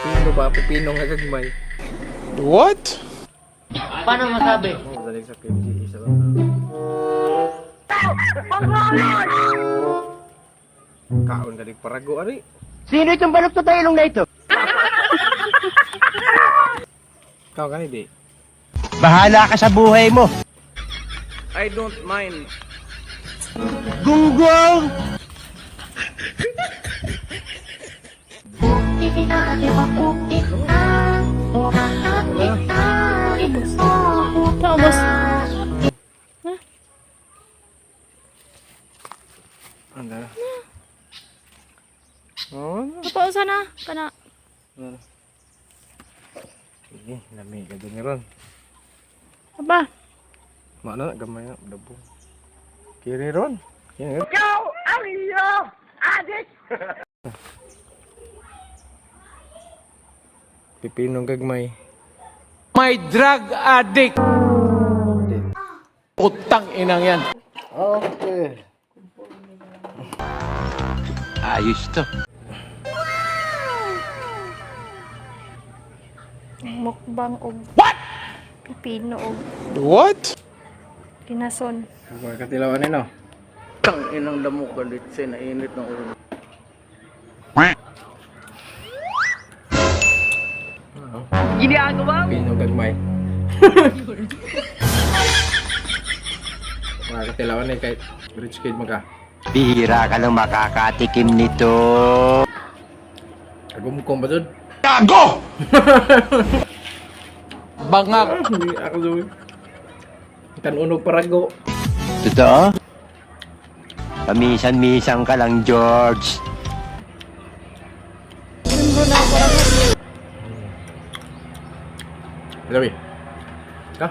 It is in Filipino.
Pipino ba? Pipino nga gagmay. What? Paano masabi? Daling sa KFC isa ba? Kaon galing parago ari. Sino itong balok sa ilong na ito? Kaon ka di. Bahala ka sa buhay mo. I don't mind. Gunggong! Naubos. Anda. Oh, Napausa na. Kana. ini lami gado ni ron. Apa? Mana nak gamay na dabo. Kiri ron. Kiri. Ikaw ang iyo, adik! Pipino gagmay. My drug addict. Utang inang yan. Okay. Ayos to. Mukbang og pipino og What? kinason. Mga katilawan ni no. Tang inang damo galit sa nainit ng ulo. Ginagawa mo? Pipino gagmay. Mga katilawan ni kay rich kid maka. Bihira ka lang makakatikim nito. Agumkom ba dun? Gago! Bangak. Hindi ako dun. Kanunog parago. Totoo? Pamisan-misan ka lang, George. Sabi. Ka?